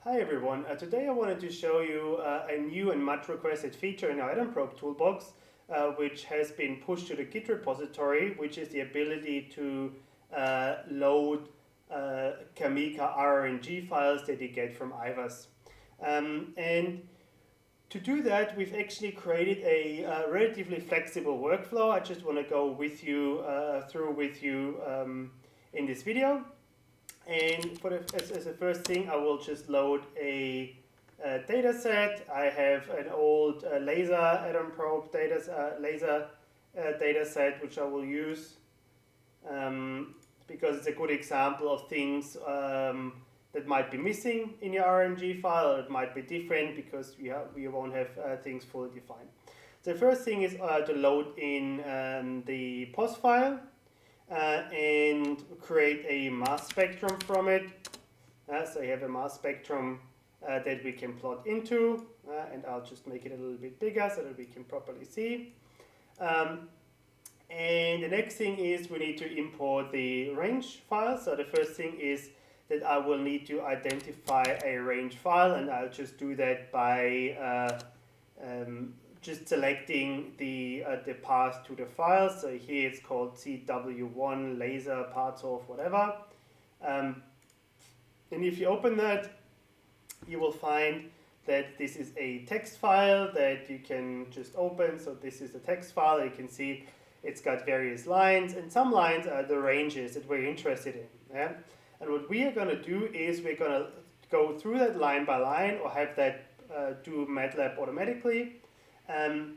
Hi everyone, today I wanted to show you a new and much requested feature in our Atom Probe Toolbox, which has been pushed to the Git repository, which is the ability to load Kamika rrng files that you get from IVAS. And to do that, we've actually created a relatively flexible workflow. I just want to go with you through with you in this video. And as a first thing, I will just load a data set. I have an old laser Atom Probe data set, which I will use because it's a good example of things that might be missing in your rrng file, or it might be different because we won't have things fully defined. So the first thing is to load in the POS file. And create a mass spectrum from it. So you have a mass spectrum that we can plot into, and I'll just make it a little bit bigger so that we can properly see. And the next thing is we need to import the range file. So the first thing is that I will need to identify a range file, and I'll just do that by just selecting the path to the file. So here it's called CW1 laser parts of whatever. And if you open that, you will find that this is a text file that you can just open. So this is a text file. You can see it's got various lines, and some lines are the ranges that we're interested in. Yeah? And what we are going to do is we're going to go through that line by line, or have that do MATLAB automatically. And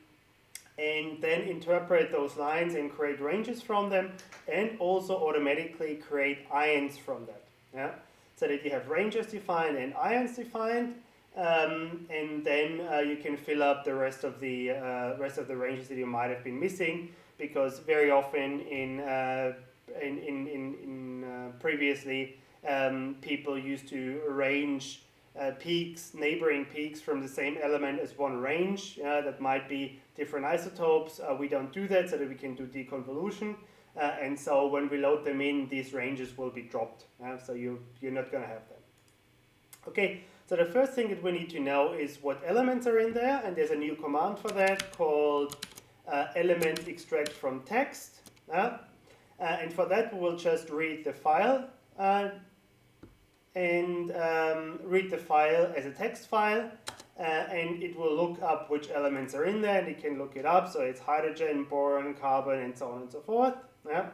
then interpret those lines and create ranges from them, and also automatically create ions from that. Yeah? So that you have ranges defined and ions defined, and then you can fill up the rest of the ranges that you might have been missing, because very often previously people used to arrange peaks, neighboring peaks from the same element as one range. That might be different isotopes. We don't do that so that we can do deconvolution. And so when we load them in, these ranges will be dropped. So you're not going to have them. Okay, so the first thing that we need to know is what elements are in there. And there's a new command for that called element extract from text. And for that, we'll just read the file. And read the file as a text file, and it will look up which elements are in there, and it can look it up. So it's hydrogen, boron, carbon, and so on and so forth. Yeah.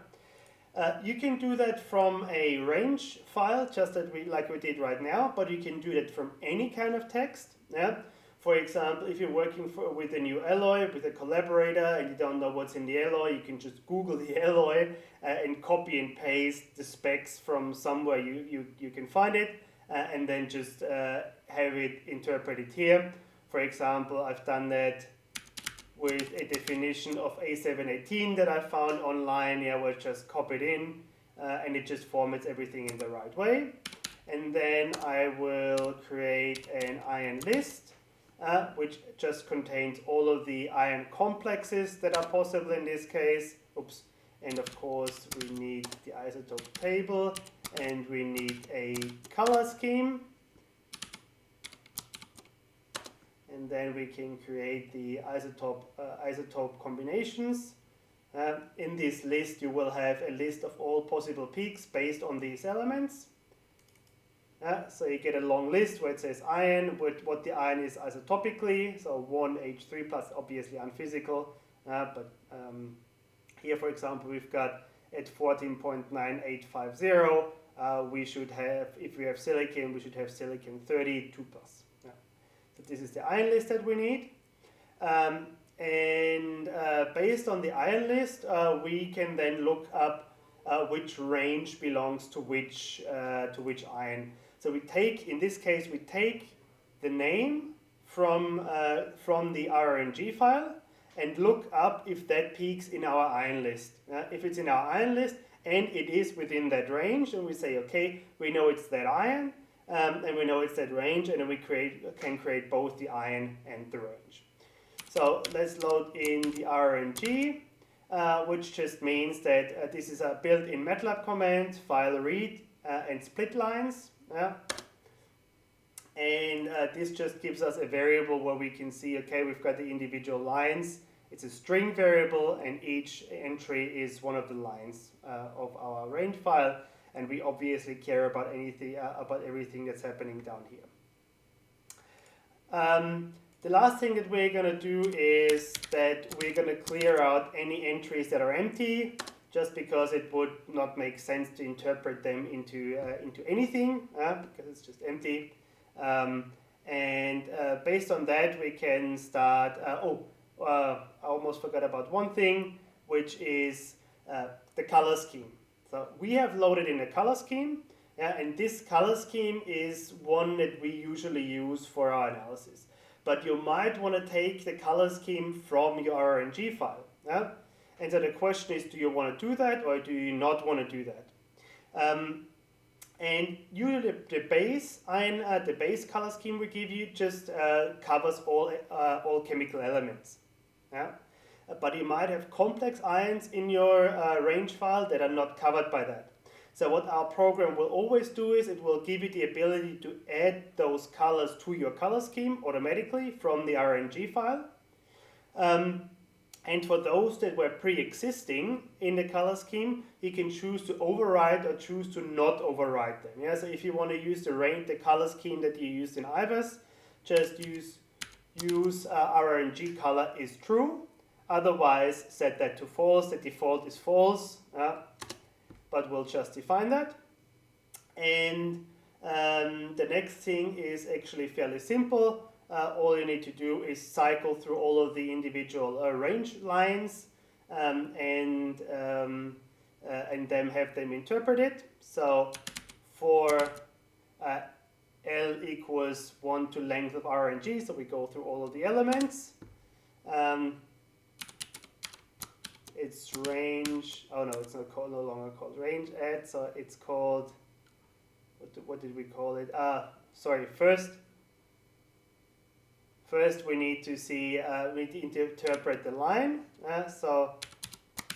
You can do that from a range file, just like we did right now, but you can do that from any kind of text. Yeah. For example, if you're working with a new alloy, with a collaborator, and you don't know what's in the alloy, you can just Google the alloy and copy and paste the specs from somewhere you can find it, and then just have it interpreted here. For example, I've done that with a definition of A718 that I found online, where I just copied in, and it just formats everything in the right way. And then I will create an ion list, which just contains all of the ion complexes that are possible in this case. Oops. And of course, we need the isotope table, and we need a color scheme. And then we can create the isotope combinations. In this list, you will have a list of all possible peaks based on these elements. So you get a long list where it says ion, what the ion is isotopically, so 1H3 plus, obviously unphysical, but here, for example, we've got at 14.9850, we should have, if we have silicon, we should have silicon 32 plus. Yeah. So this is the ion list that we need. And based on the ion list, we can then look up which range belongs to which ion. So we take, in this case, we take the name from the rrng file and look up if that peaks in our ion list. If it's in our ion list and it is within that range, and we say, okay, we know it's that ion, and we know it's that range, and then we can create both the ion and the range. So let's load in the rrng, which just means that this is a built-in MATLAB command, file read and split lines. And this just gives us a variable where we can see, okay, we've got the individual lines. It's a string variable, and each entry is one of the lines of our range file, and we obviously care about anything about everything that's happening down here. The last thing that we're going to do is that we're going to clear out any entries that are empty, just because it would not make sense to interpret them into anything, because it's just empty. Based on that, we can start. I almost forgot about one thing, which is the color scheme. So we have loaded in a color scheme, and this color scheme is one that we usually use for our analysis. But you might want to take the color scheme from your rrng file. And so the question is, do you want to do that or do you not want to do that? And usually the base color scheme we give you just covers all chemical elements. But you might have complex ions in your range file that are not covered by that. So what our program will always do is it will give you the ability to add those colors to your color scheme automatically from the rrng file. And for those that were pre-existing in the color scheme, you can choose to override or choose to not override them. So if you want to use the color scheme that you used in IVAS, just use rrng color is true. Otherwise, set that to false. The default is false, but we'll just define that. And the next thing is actually fairly simple. All you need to do is cycle through all of the individual range lines and then have them interpreted. So for L equals 1 to length of rrng, so we go through all of the elements. It's range, oh no, it's not called, no longer called range add, so it's called, what did we call it? Sorry, first we need to see, we need to interpret the line. So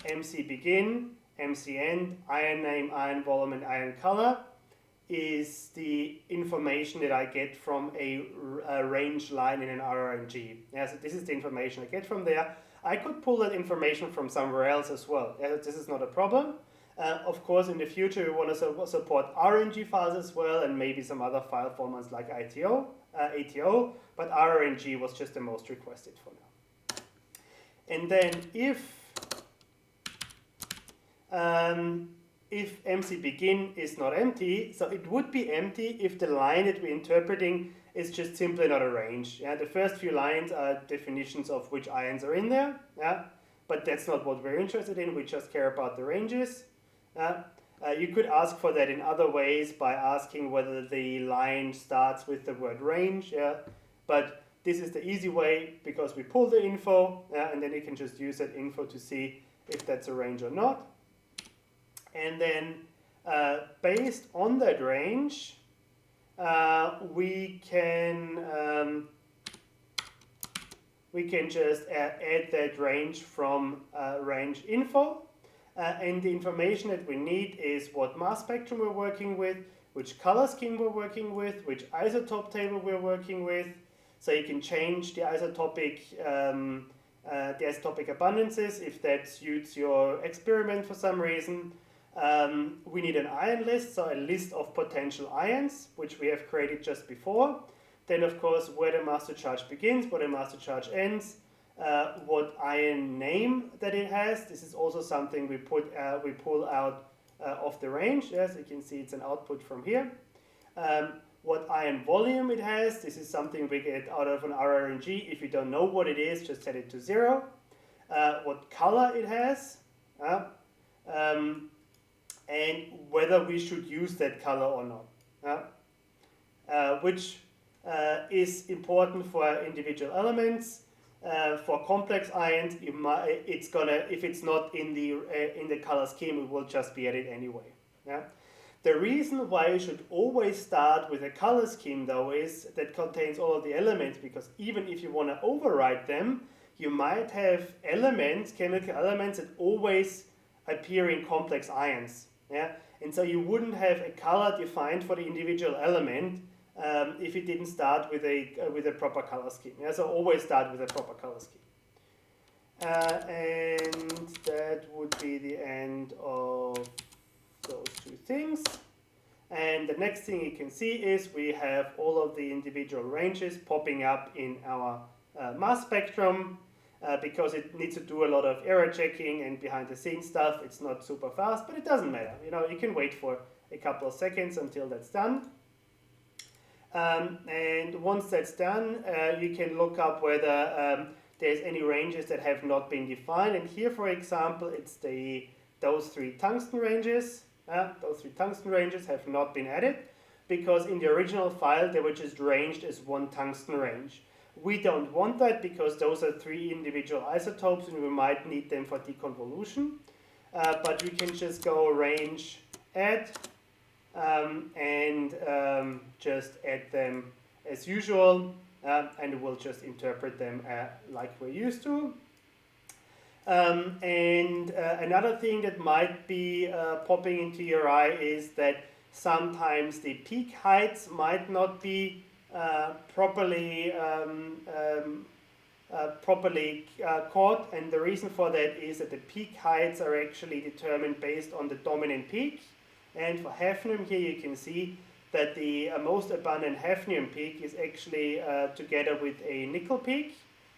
MC begin, MC end, ion name, ion volume, and ion color is the information that I get from a range line in an rrng. So this is the information I get from there. I could pull that information from somewhere else as well. This is not a problem. Of course, in the future, we want to support rrng files as well, and maybe some other file formats like ATO, but rrng was just the most requested for now. And then if MC begin is not empty, so it would be empty if the line that we're interpreting is just simply not a range. The first few lines are definitions of which ions are in there, but that's not what we're interested in. We just care about the ranges. You could ask for that in other ways by asking whether the line starts with the word range, but this is the easy way because we pull the info, and then you can just use that info to see if that's a range or not. And then based on that range, we can just add that range from range info. And the information that we need is what mass spectrum we're working with, which color scheme we're working with, which isotope table we're working with. So you can change the isotopic abundances if that suits your experiment for some reason. We need an ion list, so a list of potential ions, which we have created just before. Then, of course, where the master charge begins, where the master charge ends, what ion name that it has. This is also something we pull out of the range. As you can see, it's an output from here. What ion volume it has. This is something we get out of an rrng. If you don't know what it is, just set it to 0. What color it has. And whether we should use that color or not, which is important for individual elements. For complex ions, if it's not in the color scheme, it will just be added anyway. The reason why you should always start with a color scheme, though, is that contains all of the elements, because even if you want to override them, you might have elements, chemical elements, that always appear in complex ions. And so you wouldn't have a color defined for the individual element if it didn't start with a proper color scheme. Yeah, so always start with a proper color scheme. And that would be the end of those two things. And the next thing you can see is we have all of the individual ranges popping up in our mass spectrum. Because it needs to do a lot of error checking and behind the scenes stuff. It's not super fast, but it doesn't matter. You know, you can wait for a couple of seconds until that's done. And once that's done, you can look up whether there's any ranges that have not been defined. And here, for example, it's those three tungsten ranges. Those three tungsten ranges have not been added because in the original file they were just ranged as one tungsten range. We don't want that because those are three individual isotopes and we might need them for deconvolution. But you can just go range add and just add them as usual and we'll just interpret them like we're used to. And another thing that might be popping into your eye is that sometimes the peak heights might not be properly caught, and the reason for that is that the peak heights are actually determined based on the dominant peak. And for hafnium here you can see that the most abundant hafnium peak is actually together with a nickel peak.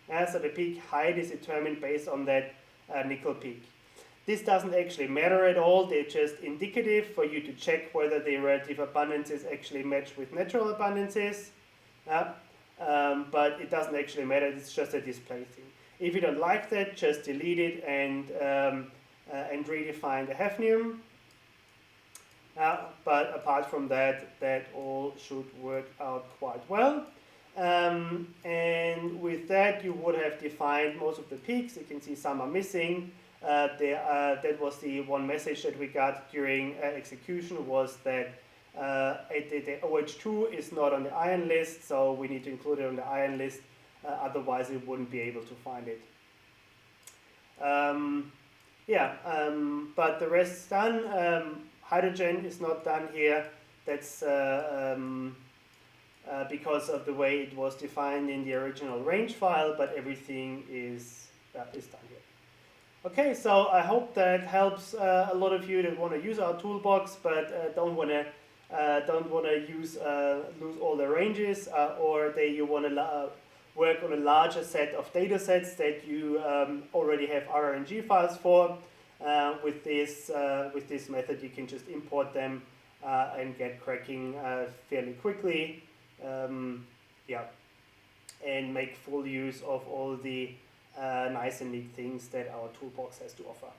So the peak height is determined based on that nickel peak. This doesn't actually matter at all, they're just indicative for you to check whether the relative abundances actually match with natural abundances. But it doesn't actually matter, it's just a display thing. If you don't like that, just delete it and redefine the hafnium. But apart from that, that all should work out quite well. And with that, you would have defined most of the peaks. You can see some are missing. That was the one message that we got during execution, was that the OH2 is not on the iron list, so we need to include it on the iron list, otherwise we wouldn't be able to find it. But the rest is done. Hydrogen is not done here. That's because of the way it was defined in the original range file, but everything is done here. Okay, so I hope that helps a lot of you that want to use our toolbox, but don't want to lose all the ranges, or that you want to work on a larger set of data sets that you already have rrng files for. With this method, you can just import them and get cracking fairly quickly. And make full use of all the nice and neat things that our toolbox has to offer.